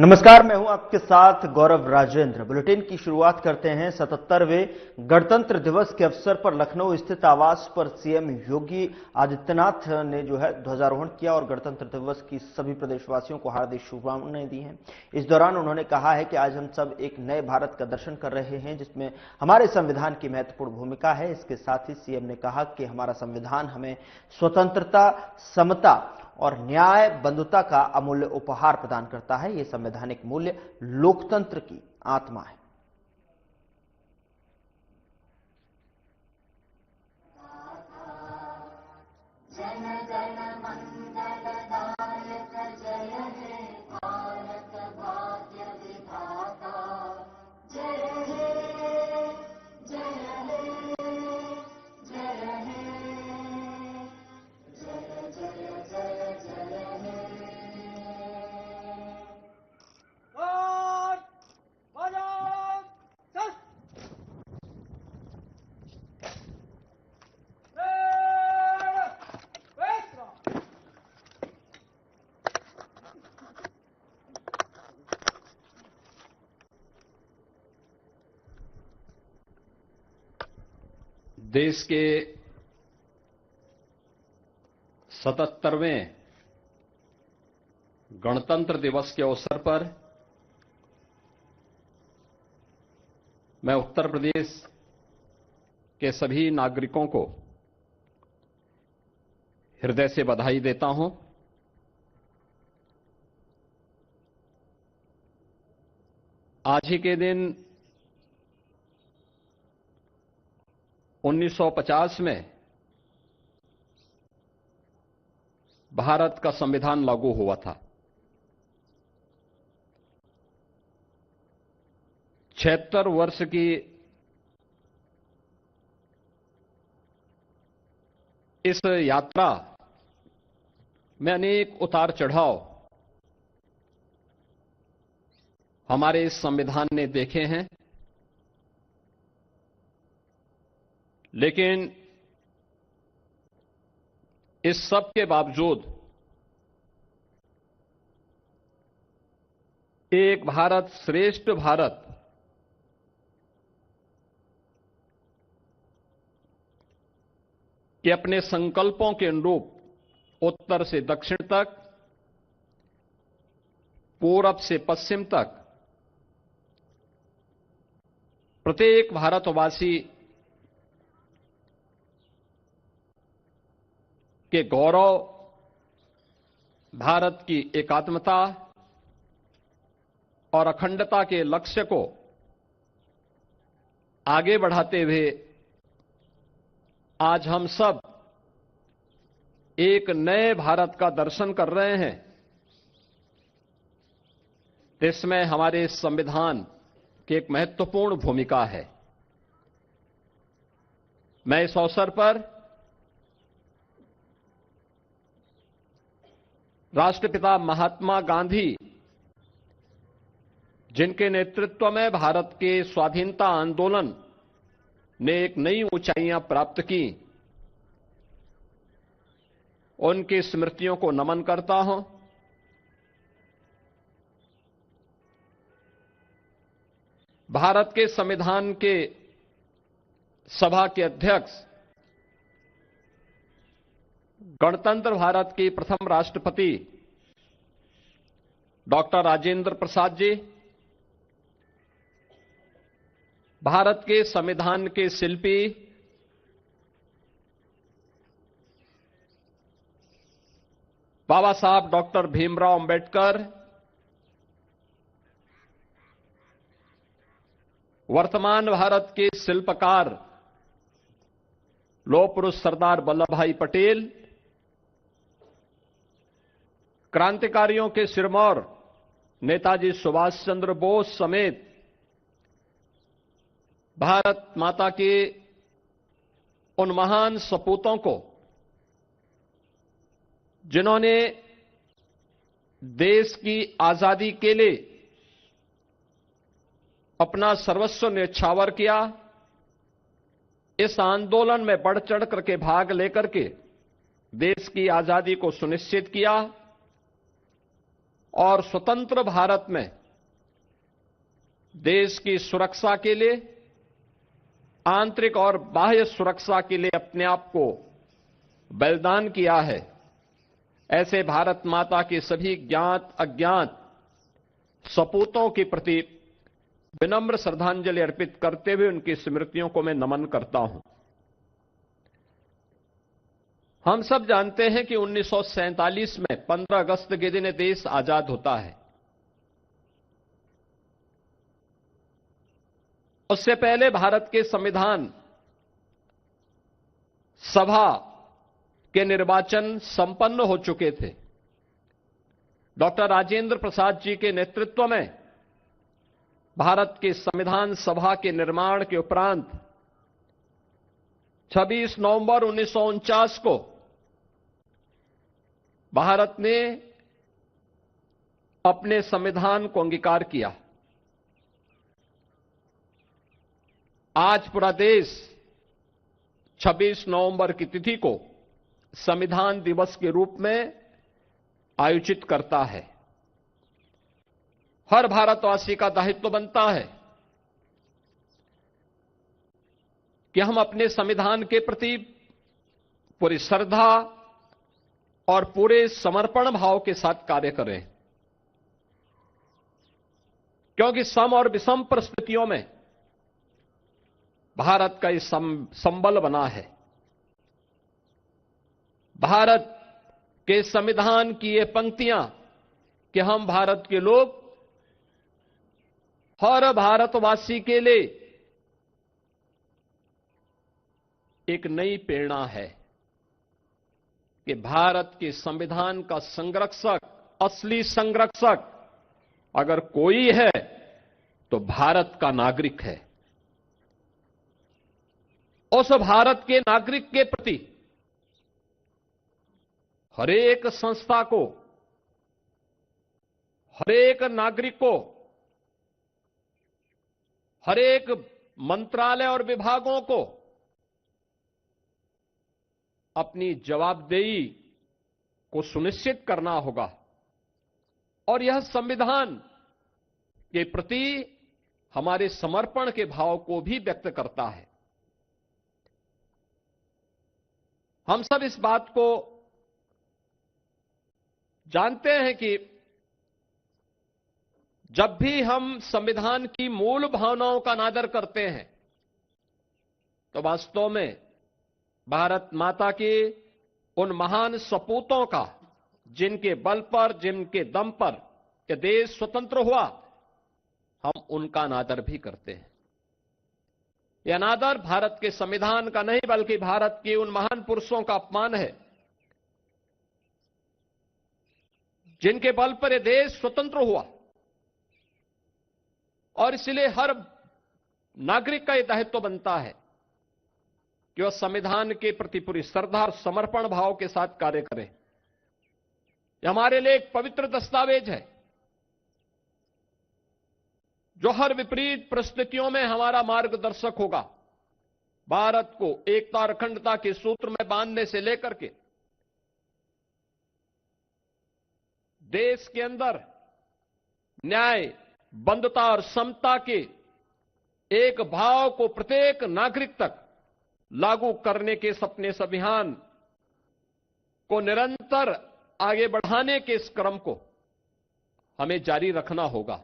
नमस्कार, मैं हूं आपके साथ गौरव राजेंद्र। बुलेटिन की शुरुआत करते हैं। 77वें गणतंत्र दिवस के अवसर पर लखनऊ स्थित आवास पर सीएम योगी आदित्यनाथ ने ध्वजारोहण किया और गणतंत्र दिवस की सभी प्रदेशवासियों को हार्दिक शुभकामनाएं दी हैं। इस दौरान उन्होंने कहा है कि आज हम सब एक नए भारत का दर्शन कर रहे हैं जिसमें हमारे संविधान की महत्वपूर्ण भूमिका है। इसके साथ ही सीएम ने कहा कि हमारा संविधान हमें स्वतंत्रता, समता और न्याय, बंधुता का अमूल्य उपहार प्रदान करता है। यह संवैधानिक मूल्य लोकतंत्र की आत्मा है। जन गण मंगलदायक जय हे भारत भाग्य विधाता, जय हे जय हे जय हे जय जय जय जय हे। देश के 77वें गणतंत्र दिवस के अवसर पर मैं उत्तर प्रदेश के सभी नागरिकों को हृदय से बधाई देता हूं। आज ही के दिन 1950 में भारत का संविधान लागू हुआ था। 76 वर्ष की इस यात्रा में अनेक उतार चढ़ाव हमारे इस संविधान ने देखे हैं, लेकिन इस सब के बावजूद एक भारत श्रेष्ठ भारत के अपने संकल्पों के अनुरूप उत्तर से दक्षिण तक, पूरब से पश्चिम तक प्रत्येक भारतवासी के गौरव, भारत की एकात्मता और अखंडता के लक्ष्य को आगे बढ़ाते हुए आज हम सब एक नए भारत का दर्शन कर रहे हैं। इसमें हमारे संविधान की एक महत्वपूर्ण भूमिका है। मैं इस अवसर पर राष्ट्रपिता महात्मा गांधी, जिनके नेतृत्व में भारत के स्वाधीनता आंदोलन ने एक नई ऊंचाइयां प्राप्त की, उनकी स्मृतियों को नमन करता हूं। भारत के संविधान के सभा के अध्यक्ष, गणतंत्र भारत के प्रथम राष्ट्रपति डॉक्टर राजेंद्र प्रसाद जी, भारत के संविधान के शिल्पी बाबा साहब डॉक्टर भीमराव अंबेडकर, वर्तमान भारत के शिल्पकार लौह पुरुष सरदार वल्लभ भाई पटेल, क्रांतिकारियों के सिरमौर नेताजी सुभाष चंद्र बोस समेत भारत माता के उन महान सपूतों को, जिन्होंने देश की आजादी के लिए अपना सर्वस्व न्यौछावर किया, इस आंदोलन में बढ़ चढ़ करके भाग लेकर के देश की आजादी को सुनिश्चित किया और स्वतंत्र भारत में देश की सुरक्षा के लिए, आंतरिक और बाह्य सुरक्षा के लिए अपने आप को बलिदान किया है, ऐसे भारत माता के सभी ज्ञात अज्ञात सपूतों के प्रति विनम्र श्रद्धांजलि अर्पित करते हुए उनकी स्मृतियों को मैं नमन करता हूं। हम सब जानते हैं कि 1947 में 15 अगस्त के दिन देश आजाद होता है। उससे पहले भारत के संविधान सभा के निर्वाचन संपन्न हो चुके थे। डॉक्टर राजेंद्र प्रसाद जी के नेतृत्व में भारत के संविधान सभा के निर्माण के उपरांत 26 नवंबर 1949 को भारत ने अपने संविधान को अंगीकार किया। आज पूरा देश 26 नवंबर की तिथि को संविधान दिवस के रूप में आयोजित करता है। हर भारतवासी का दायित्व बनता है कि हम अपने संविधान के प्रति पूरी श्रद्धा और पूरे समर्पण भाव के साथ कार्य करें, क्योंकि सम और विषम परिस्थितियों में भारत का ये संबल बना है। भारत के संविधान की ये पंक्तियां कि हम भारत के लोग हर भारतवासी के लिए एक नई प्रेरणा है कि भारत के संविधान का संरक्षक, असली संरक्षक अगर कोई है तो भारत का नागरिक है। उस भारत के नागरिक के प्रति हरेक संस्था को, हरेक नागरिक को, हरेक मंत्रालय और विभागों को अपनी जवाबदेही को सुनिश्चित करना होगा और यह संविधान के प्रति हमारे समर्पण के भाव को भी व्यक्त करता है। हम सब इस बात को जानते हैं कि जब भी हम संविधान की मूल भावनाओं का अनादर करते हैं तो वास्तव में भारत माता के उन महान सपूतों का, जिनके बल पर, जिनके दम पर यह देश स्वतंत्र हुआ, हम उनका अनादर भी करते हैं। यह अनादर भारत के संविधान का नहीं बल्कि भारत के उन महान पुरुषों का अपमान है जिनके बल पर यह देश स्वतंत्र हुआ। और इसलिए हर नागरिक का यह दायित्व बनता है कि वह संविधान के प्रति पूरी श्रद्धा और समर्पण भाव के साथ कार्य करे। यह हमारे लिए एक पवित्र दस्तावेज है जो हर विपरीत परिस्थितियों में हमारा मार्गदर्शक होगा। भारत को एकता और अखंडता के सूत्र में बांधने से लेकर के देश के अंदर न्याय, बंधुता और समता के एक भाव को प्रत्येक नागरिक तक लागू करने के सपने, इस अभियान को निरंतर आगे बढ़ाने के इस क्रम को हमें जारी रखना होगा।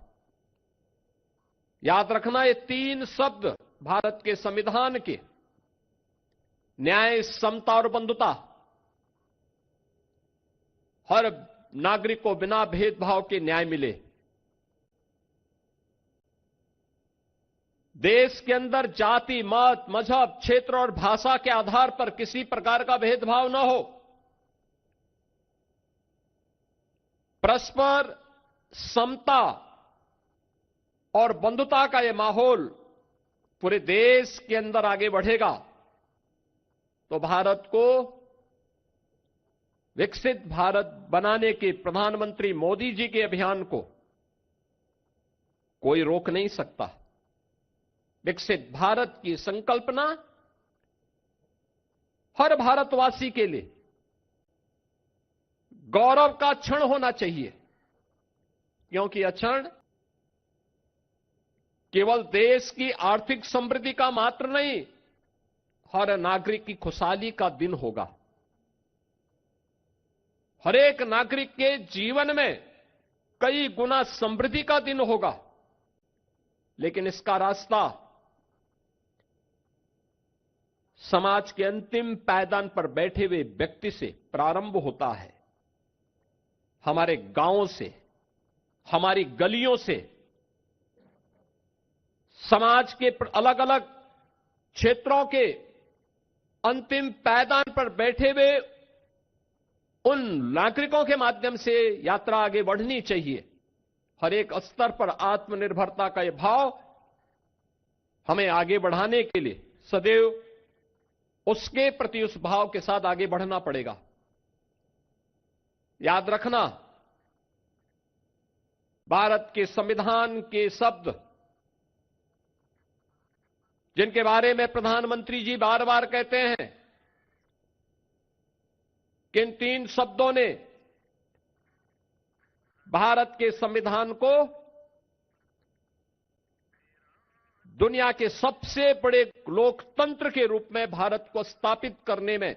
याद रखना, ये तीन शब्द भारत के संविधान के न्याय, समता और बंधुता हर नागरिक को बिना भेदभाव के न्याय मिले। देश के अंदर जाति, मत, मजहब, क्षेत्र और भाषा के आधार पर किसी प्रकार का भेदभाव न हो। परस्पर समता और बंधुता का यह माहौल पूरे देश के अंदर आगे बढ़ेगा तो भारत को विकसित भारत बनाने के प्रधानमंत्री मोदी जी के अभियान को कोई रोक नहीं सकता। विकसित भारत की संकल्पना हर भारतवासी के लिए गौरव का क्षण होना चाहिए, क्योंकि यह क्षण केवल देश की आर्थिक समृद्धि का मात्र नहीं, हर नागरिक की खुशहाली का दिन होगा। हर एक नागरिक के जीवन में कई गुना समृद्धि का दिन होगा। लेकिन इसका रास्ता समाज के अंतिम पायदान पर बैठे हुए व्यक्ति से प्रारंभ होता है। हमारे गांवों से, हमारी गलियों से, समाज के अलग अलग क्षेत्रों के अंतिम पायदान पर बैठे हुए उन नागरिकों के माध्यम से यात्रा आगे बढ़नी चाहिए। हर एक स्तर पर आत्मनिर्भरता का यह भाव हमें आगे बढ़ाने के लिए सदैव उसके प्रति उस भाव के साथ आगे बढ़ना पड़ेगा। याद रखना, भारत के संविधान के शब्द जिनके बारे में प्रधानमंत्री जी बार बार कहते हैं कि इन 3 शब्दों ने भारत के संविधान को दुनिया के सबसे बड़े लोकतंत्र के रूप में भारत को स्थापित करने में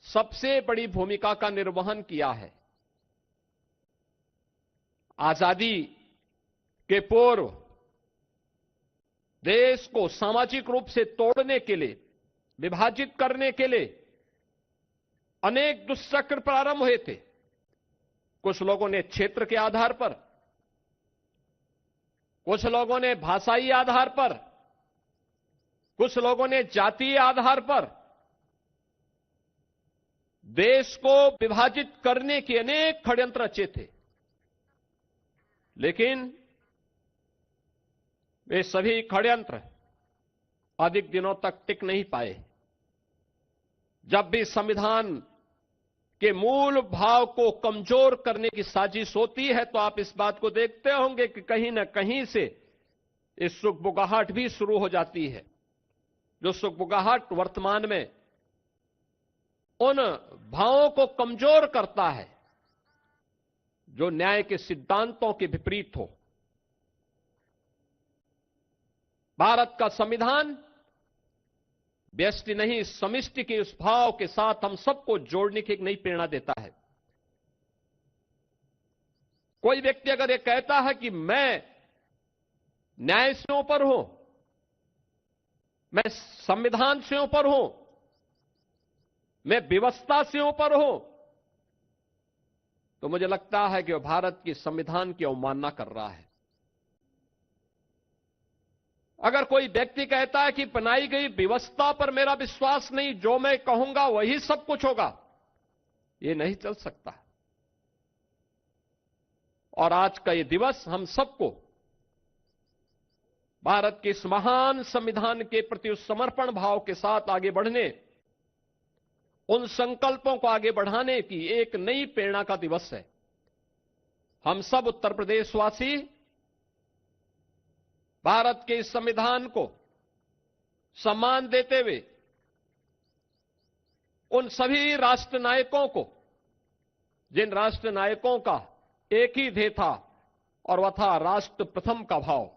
सबसे बड़ी भूमिका का निर्वहन किया है। आजादी के पूर्व देश को सामाजिक रूप से तोड़ने के लिए, विभाजित करने के लिए अनेक दुष्चक्र प्रारंभ हुए थे। कुछ लोगों ने क्षेत्र के आधार पर, कुछ लोगों ने भाषाई आधार पर, कुछ लोगों ने जातीय आधार पर देश को विभाजित करने के अनेक षड्यंत्र रचे थे। लेकिन वे सभी षड्यंत्र अधिक दिनों तक टिक नहीं पाए। जब भी संविधान के मूल भाव को कमजोर करने की साजिश होती है तो आप इस बात को देखते होंगे कि कहीं न कहीं से इस सुगबुगाहट भी शुरू हो जाती है। जो सुगबुगाहट वर्तमान में उन भावों को कमजोर करता है जो न्याय के सिद्धांतों के विपरीत हो। भारत का संविधान व्यष्टि नहीं, समिष्टि के उस भाव के साथ हम सबको जोड़ने की एक नई प्रेरणा देता है। कोई व्यक्ति अगर ये कहता है कि मैं न्याय से ऊपर हूं, मैं संविधान से ऊपर हूं, मैं व्यवस्था से ऊपर हूं, तो मुझे लगता है कि वह भारत के संविधान की अवमानना कर रहा है। अगर कोई व्यक्ति कहता है कि बनाई गई व्यवस्था पर मेरा विश्वास नहीं, जो मैं कहूंगा वही सब कुछ होगा, ये नहीं चल सकता। और आज का ये दिवस हम सबको भारत के इस महान संविधान के प्रति उस समर्पण भाव के साथ आगे बढ़ने, उन संकल्पों को आगे बढ़ाने की एक नई प्रेरणा का दिवस है। हम सब उत्तर प्रदेशवासी भारत के इस संविधान को सम्मान देते हुए उन सभी राष्ट्र नायकों को, जिन राष्ट्र नायकों का एक ही ध्येय था और वह था राष्ट्र प्रथम का भाव,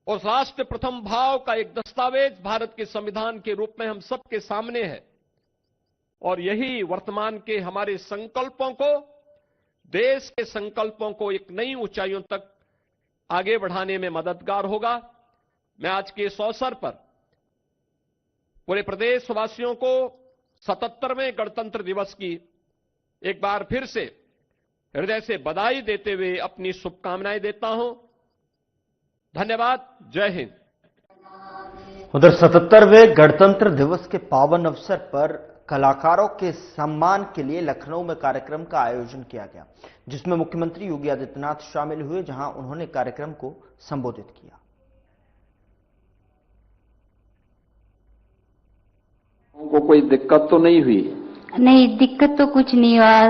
उस राष्ट्र प्रथम भाव का एक दस्तावेज भारत के संविधान के रूप में हम सबके सामने है। और यही वर्तमान के हमारे संकल्पों को, देश के संकल्पों को एक नई ऊंचाइयों तक आगे बढ़ाने में मददगार होगा। मैं आज के इस अवसर पर पूरे प्रदेशवासियों को 77वें गणतंत्र दिवस की एक बार फिर से हृदय से बधाई देते हुए अपनी शुभकामनाएं देता हूं। धन्यवाद। जय हिंद। उधर 77वें गणतंत्र दिवस के पावन अवसर पर कलाकारों के सम्मान के लिए लखनऊ में कार्यक्रम का आयोजन किया गया, जिसमें मुख्यमंत्री योगी आदित्यनाथ शामिल हुए, जहां उन्होंने कार्यक्रम को संबोधित किया। को कोई दिक्कत तो नहीं हुई? नहीं, दिक्कत तो कुछ नहीं हुआ।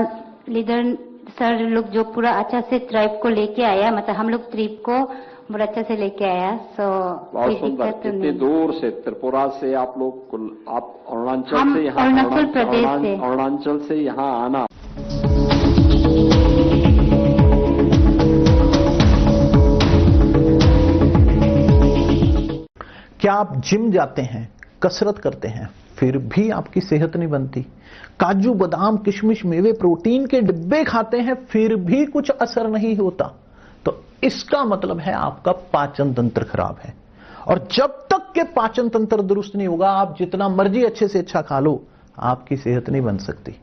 लीडर सर लोग जो पूरा अच्छा से ट्राइब को लेके आया, मतलब हम लोग ट्रिप को बड़ा अच्छा से लेके आया। सो बहुत सुंदर। कितने दूर से? त्रिपुरा से आप लोग, आप अरुणाचल से यहाँ, अरुणाचल प्रदेश से, अरुणाचल से यहाँ आना। क्या आप जिम जाते हैं, कसरत करते हैं, फिर भी आपकी सेहत नहीं बनती? काजू बादाम किशमिश मेवे प्रोटीन के डिब्बे खाते हैं, फिर भी कुछ असर नहीं होता? तो इसका मतलब है आपका पाचन तंत्र खराब है। और जब तक के पाचन तंत्र दुरुस्त नहीं होगा, आप जितना मर्जी अच्छे से अच्छा खा लो, आपकी सेहत नहीं बन सकती।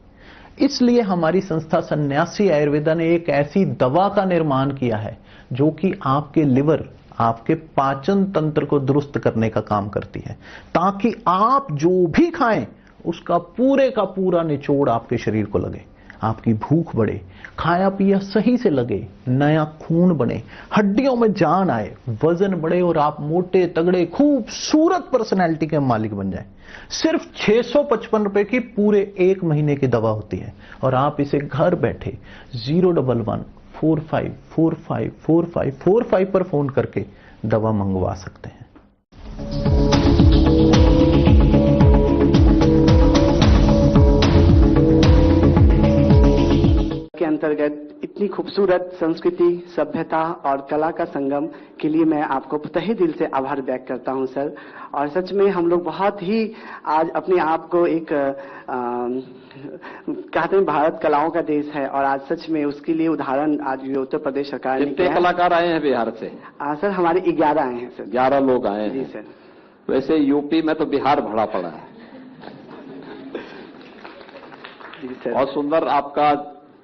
इसलिए हमारी संस्था सन्यासी आयुर्वेदा ने एक ऐसी दवा का निर्माण किया है जो कि आपके लिवर, आपके पाचन तंत्र को दुरुस्त करने का काम करती है, ताकि आप जो भी खाएं उसका पूरे का पूरा निचोड़ आपके शरीर को लगे, आपकी भूख बढ़े, खाया पिया सही से लगे, नया खून बने, हड्डियों में जान आए, वजन बढ़े और आप मोटे तगड़े खूबसूरत पर्सनैलिटी के मालिक बन जाएं। सिर्फ 655 रुपए की पूरे 1 महीने की दवा होती है और आप इसे घर बैठे 011-45454545 पर फोन करके दवा मंगवा सकते हैं। के अंतर्गत इतनी खूबसूरत संस्कृति, सभ्यता और कला का संगम के लिए मैं आपको तहे दिल से आभार व्यक्त करता हूं सर। और सच में हम लोग बहुत ही आज अपने आप को एक कहते हैं भारत कलाओं का देश है, और आज सच में उसके लिए उदाहरण आज ये उत्तर प्रदेश सरकार ने कितने कलाकार आए हैं बिहार से? सर हमारे 11 आए हैं सर। 11 लोग आए जी हैं सर। वैसे यूपी में तो बिहार भरा पड़ा है। जी सर। बहुत सुंदर, आपका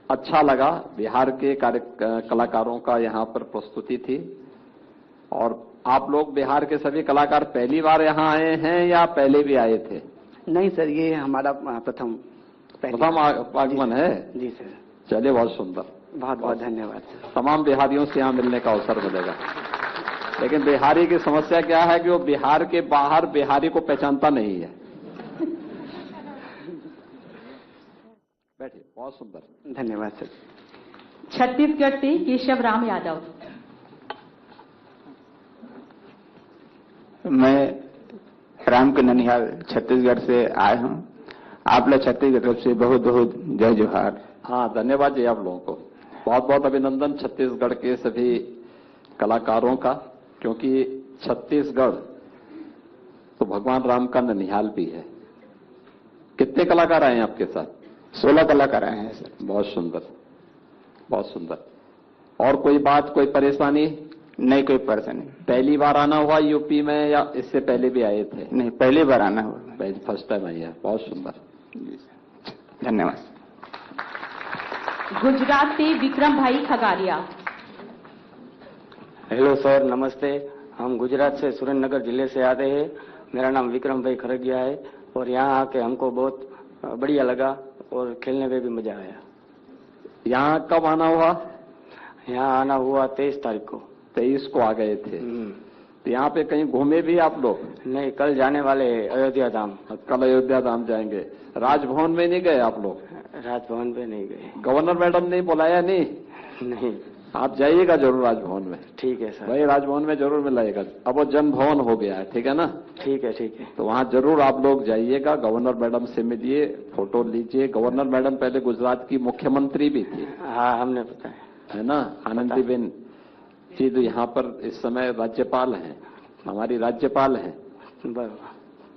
अच्छा लगा। बिहार के कलाकारों का यहाँ पर प्रस्तुति थी। और आप लोग बिहार के सभी कलाकार पहली बार यहाँ आए हैं या पहले भी आए थे? नहीं सर, ये हमारा प्रथम आगमन है। जी सर। चलिए, बहुत सुंदर, बहुत बहुत धन्यवाद सर। तमाम बिहारियों से यहाँ मिलने का अवसर मिलेगा। लेकिन बिहारी की समस्या क्या है कि वो बिहार के बाहर बिहारी को पहचानता नहीं है। बैठिए, बहुत सुंदर, धन्यवाद सर। छत्तीसगढ़ से केशव राम यादव। मैं राम के ननिहाल छत्तीसगढ़ से आया हूँ। आप लोग छत्तीसगढ़ तरफ से बहुत बहुत जय जोहार। हाँ, धन्यवाद जी आप लोगों को। बहुत बहुत अभिनंदन छत्तीसगढ़ के सभी कलाकारों का, क्योंकि छत्तीसगढ़ तो भगवान राम का ननिहाल भी है। कितने कलाकार आए हैं आपके साथ? 16 कलाकार आए हैं सर। बहुत सुंदर, बहुत सुंदर। और कोई बात, कोई परेशानी? नहीं, कोई परेशानी। पहली बार आना हुआ यूपी में या इससे पहले भी आए थे? नहीं, पहली बार आना हुआ। फर्स्ट टाइम आई है। बहुत सुंदर, धन्यवाद। गुजरात से विक्रम भाई खगारिया। हेलो सर, नमस्ते। हम गुजरात से सुरेंद्रनगर जिले से आते हैं। मेरा नाम विक्रम भाई खरगिया है और यहाँ आके हमको बहुत बढ़िया लगा और खेलने में भी मजा आया। यहाँ कब आना हुआ? यहाँ आना हुआ 23 तारीख को। 23 को आ गए थे। तो यहाँ पे कहीं घूमे भी आप लोग? नहीं, कल जाने वाले अयोध्या धाम। कल अयोध्या धाम जाएंगे। राजभवन में नहीं गए आप लोग? राजभवन पे नहीं गए। गवर्नर मैडम ने बुलाया नहीं? नहीं। आप जाइएगा जरूर राजभवन में। ठीक है सर। भाई, राजभवन में जरूर मिलाइएगा। अब वो जन भवन हो गया है, ठीक है ना? ठीक है, ठीक है। तो वहां जरूर आप लोग जाइएगा, गवर्नर मैडम से मिलिए, फोटो लीजिए। गवर्नर मैडम पहले गुजरात की मुख्यमंत्री भी थी। हाँ, हमने पता है ना? आनंदीबेन जी तो यहाँ पर इस समय राज्यपाल हैं, हमारी राज्यपाल हैं।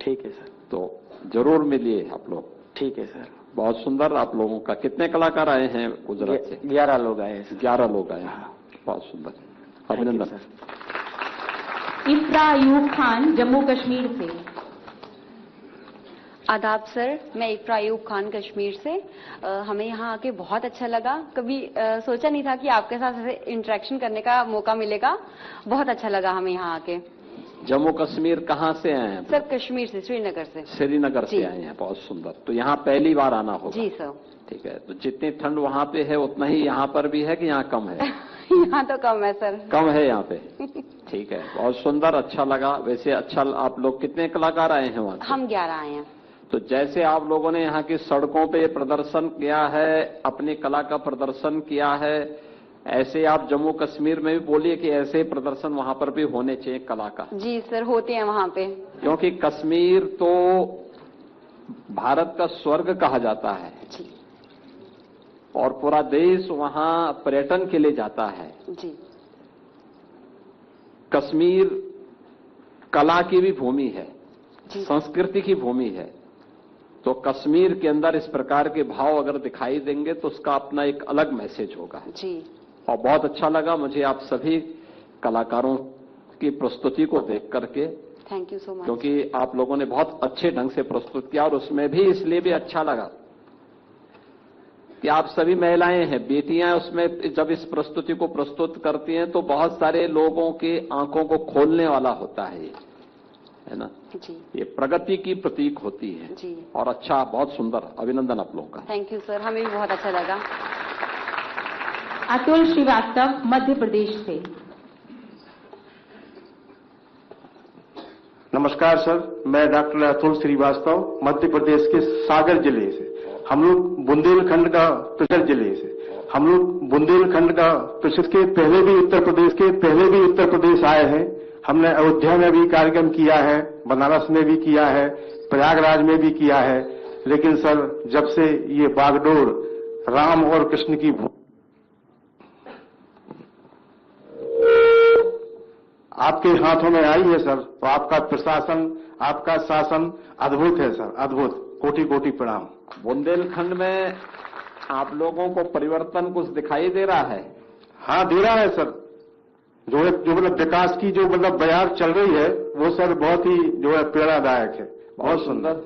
ठीक है सर। तो जरूर मिलिए आप लोग। ठीक है सर। बहुत सुंदर आप लोगों का। कितने कलाकार आए हैं गुजरात से? 11 लोग आए हैं। 11 लोग आए हैं। बहुत सुंदर, अभिनंदन। इफ्रा अयूब खान जम्मू कश्मीर से। आदाब सर, मैं इफ्रा अयूब खान कश्मीर से। हमें यहाँ आके बहुत अच्छा लगा। कभी सोचा नहीं था कि आपके साथ ऐसे इंटरेक्शन करने का मौका मिलेगा। बहुत अच्छा लगा हमें यहाँ आके। जम्मू कश्मीर कहाँ से आए हैं? सर कश्मीर से, श्रीनगर से। श्रीनगर से आए हैं। बहुत सुंदर। तो यहाँ पहली बार आना होगा? जी सर। ठीक है। तो जितनी ठंड वहाँ पे है उतना ही यहाँ पर भी है कि यहाँ कम है? यहाँ तो कम है सर। कम है यहाँ पे। ठीक है, बहुत सुंदर, अच्छा लगा। वैसे अच्छा, आप लोग कितने कलाकार आए हैं वहाँ से? हम 11 आए हैं। तो जैसे आप लोगों ने यहाँ की सड़कों पे प्रदर्शन किया है, अपनी कला का प्रदर्शन किया है, ऐसे आप जम्मू कश्मीर में भी बोलिए कि ऐसे प्रदर्शन वहां पर भी होने चाहिए कला का। जी सर, होते हैं वहां पे। क्योंकि कश्मीर तो भारत का स्वर्ग कहा जाता है जी। और पूरा देश वहां पर्यटन के लिए जाता है। जी। कश्मीर कला की भी भूमि है, संस्कृति की भूमि है। तो कश्मीर के अंदर इस प्रकार के भाव अगर दिखाई देंगे तो उसका अपना एक अलग मैसेज होगा जी। और बहुत अच्छा लगा मुझे आप सभी कलाकारों की प्रस्तुति को देख करके। Thank you so much. क्योंकि आप लोगों ने बहुत अच्छे ढंग से प्रस्तुत किया और उसमें भी इसलिए भी अच्छा लगा कि आप सभी महिलाएं हैं, बेटियां उसमें जब इस प्रस्तुति को प्रस्तुत करती हैं तो बहुत सारे लोगों के आंखों को खोलने वाला होता है, है ना जी। ये प्रगति की प्रतीक होती है जी। और अच्छा, बहुत सुंदर, अभिनंदन आप लोगों का। थैंक यू सर, हमें भी बहुत अच्छा लगा। अतुल श्रीवास्तव मध्य प्रदेश से। नमस्कार सर, मैं डॉक्टर अतुल श्रीवास्तव मध्य प्रदेश के सागर जिले से। हम लोग बुंदेलखंड का परिषद जिले से। हम लोग बुंदेलखंड का परिषद के पहले भी उत्तर प्रदेश आए हैं। हमने अयोध्या में भी कार्यक्रम किया है, बनारस में भी किया है, प्रयागराज में भी किया है। लेकिन सर, जब से ये बागडोर राम और कृष्ण की आपके हाथों में आई है सर, तो आपका प्रशासन, आपका शासन अद्भुत है सर, अद्भुत। कोटि कोटि प्रणाम। बुंदेलखंड में आप लोगों को परिवर्तन कुछ दिखाई दे रहा है? हाँ, दे रहा है सर। जो मतलब विकास की जो मतलब बयार चल रही है वो सर बहुत ही जो है प्रेरणादायक है। बहुत सुंदर,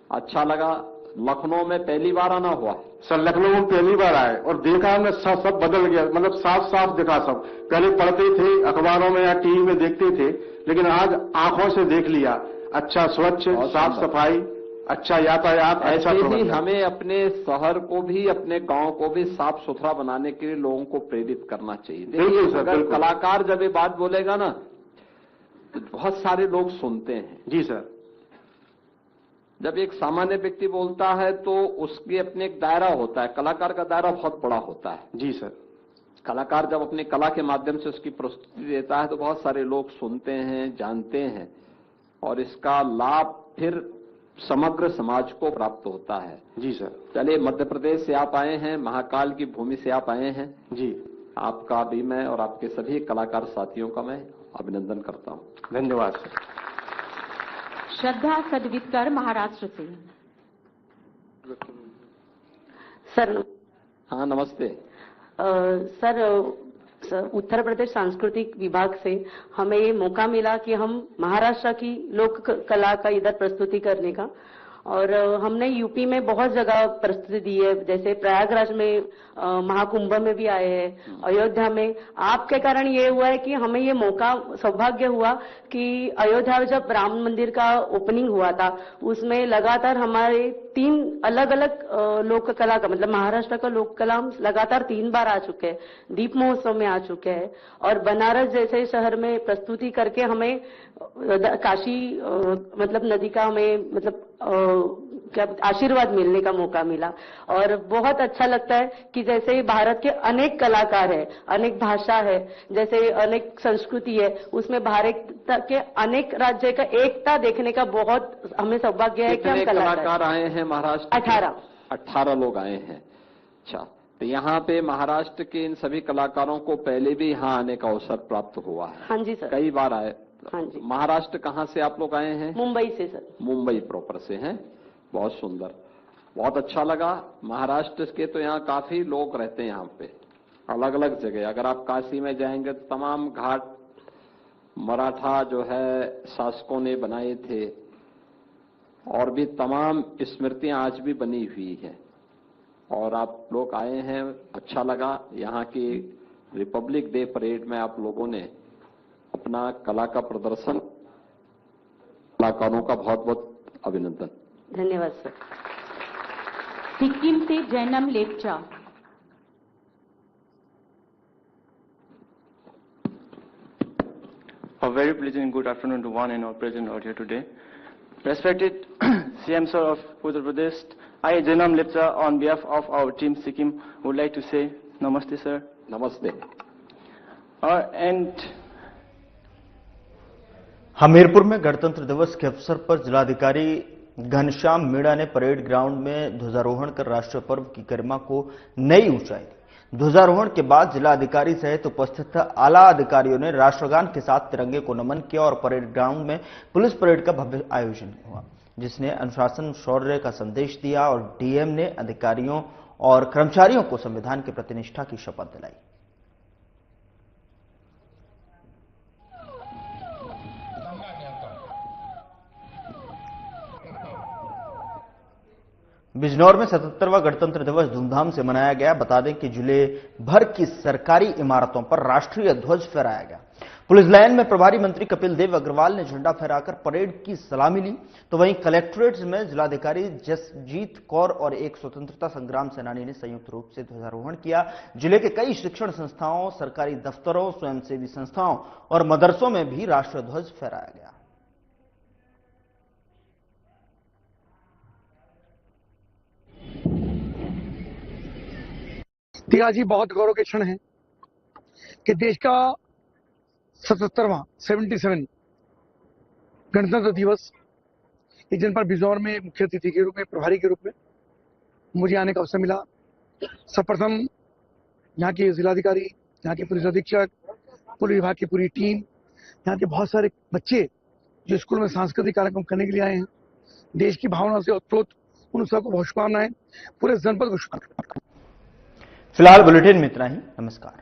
अच्छा लगा। लखनऊ में पहली बार आना हुआ सर? लखनऊ में पहली बार आए और देखा हमने सब बदल गया, मतलब साफ साफ दिखा सब। पहले पढ़ते थे अखबारों में या टीवी में देखते थे, लेकिन आज आंखों से देख लिया। अच्छा, स्वच्छ, साफ सफाई, अच्छा यातायात, अच्छा ही हमें अपने शहर को भी, अपने गांव को भी साफ सुथरा बनाने के लिए लोगों को प्रेरित करना चाहिए। देखिए, अगर कलाकार जब ये बात बोलेगा ना तो बहुत सारे लोग सुनते हैं। जी सर। जब एक सामान्य व्यक्ति बोलता है तो उसके अपने एक दायरा होता है, कलाकार का दायरा बहुत बड़ा होता है। जी सर। कलाकार जब अपनी कला के माध्यम से उसकी प्रस्तुति देता है तो बहुत सारे लोग सुनते हैं, जानते हैं और इसका लाभ फिर समग्र समाज को प्राप्त होता है। जी सर। चलिए, मध्य प्रदेश से आप आए हैं, महाकाल की भूमि से आप आए हैं। जी, आपका भी मैं और आपके सभी कलाकार साथियों का मैं अभिनंदन करता हूं। धन्यवाद सर। श्रद्धा सदवितकर महाराष्ट्र से। सर हाँ, नमस्ते। सर, उत्तर प्रदेश सांस्कृतिक विभाग से हमें ये मौका मिला कि हम महाराष्ट्र की लोक कला का इधर प्रस्तुति करने का, और हमने यूपी में बहुत जगह प्रस्तुति दी है, जैसे प्रयागराज में महाकुंभ में भी आए हैं, अयोध्या में। आपके कारण ये हुआ है कि हमें ये मौका, सौभाग्य हुआ कि अयोध्या में जब राम मंदिर का ओपनिंग हुआ था उसमें लगातार हमारे 3 अलग अलग लोक कला का, मतलब महाराष्ट्र का लोक कला हम लगातार 3 बार आ चुके हैं, दीप महोत्सव में आ चुके हैं, और बनारस जैसे शहर में प्रस्तुति करके हमें काशी मतलब नदी का हमें मतलब क्या आशीर्वाद मिलने का मौका मिला। और बहुत अच्छा लगता है कि जैसे भारत के अनेक कलाकार है, अनेक भाषा है, जैसे अनेक संस्कृति है, उसमें भारत के अनेक राज्य का एकता देखने का बहुत हमें सौभाग्य है कि हम कलाकार आए हैं महाराष्ट्र? 18 लोग आए हैं। अच्छा, तो यहाँ पे महाराष्ट्र के इन सभी कलाकारों को पहले भी यहाँ आने का अवसर प्राप्त हुआ है? हाँ जी सर, कई बार आए। हाँ जी। महाराष्ट्र कहाँ से आप लोग आए हैं? मुंबई से सर। मुंबई प्रॉपर से हैं, बहुत सुंदर, बहुत अच्छा लगा। महाराष्ट्र के तो यहाँ काफी लोग रहते हैं, यहाँ पे अलग अलग जगह। अगर आप काशी में जाएंगे तो तमाम घाट मराठा जो है शासकों ने बनाए थे, और भी तमाम स्मृतियां आज भी बनी हुई है। और आप लोग आए हैं, अच्छा लगा। यहाँ की रिपब्लिक डे परेड में आप लोगों ने अपना कला का प्रदर्शन, कलाकारों का बहुत बहुत अभिनंदन। धन्यवाद सर। सिक्किम से Jainam Lepcha. A very pleasant good afternoon to one and all present out here today. Respected CM Sir of Uttar Pradesh, I, Jainam Lepcha, on behalf of our team Sikkim, would like to say Namaste, sir. Namaste. And Hamirpur में गणतंत्र दिवस के अवसर पर जिलाधिकारी घनश्याम मीणा ने parade ground में ध्वजारोहण कर राष्ट्रीय पर्व की गरिमा को नई ऊंचाई दी। ध्वजारोहण के बाद जिलाधिकारी सहित उपस्थित आला अधिकारियों ने राष्ट्रगान के साथ तिरंगे को नमन किया और परेड ग्राउंड में पुलिस परेड का भव्य आयोजन हुआ, जिसने अनुशासन शौर्य का संदेश दिया और डीएम ने अधिकारियों और कर्मचारियों को संविधान के प्रति निष्ठा की शपथ दिलाई। बिजनौर में 77वां गणतंत्र दिवस धूमधाम से मनाया गया। बता दें कि जिले भर की सरकारी इमारतों पर राष्ट्रीय ध्वज फहराया गया। पुलिस लाइन में प्रभारी मंत्री कपिल देव अग्रवाल ने झंडा फहराकर परेड की सलामी ली, तो वहीं कलेक्ट्रेट में जिलाधिकारी जसजीत कौर और एक स्वतंत्रता संग्राम सेनानी ने संयुक्त रूप से ध्वजारोहण किया। जिले के कई शिक्षण संस्थाओं, सरकारी दफ्तरों, स्वयंसेवी संस्थाओं और मदरसों में भी राष्ट्रीय ध्वज फहराया गया। जी बहुत गौरव के क्षण है कि देश का 77वां गणतंत्र दिवस एक दिन पर बिजनौर में मुख्य अतिथि के रूप में, प्रभारी के रूप में मुझे आने का अवसर मिला। सर्वप्रथम यहाँ के जिलाधिकारी, यहाँ के पुलिस अधीक्षक, पुलिस विभाग की पूरी टीम, यहाँ के बहुत सारे बच्चे जो स्कूल में सांस्कृतिक कार्यक्रम करने के लिए आए हैं, देश की भावना से ओतप्रोत उन सबको बहुत शुभकामनाएं, पूरे जनपद को शुभकामनाएं। फिलहाल बुलेटिन में इतना ही। नमस्कार।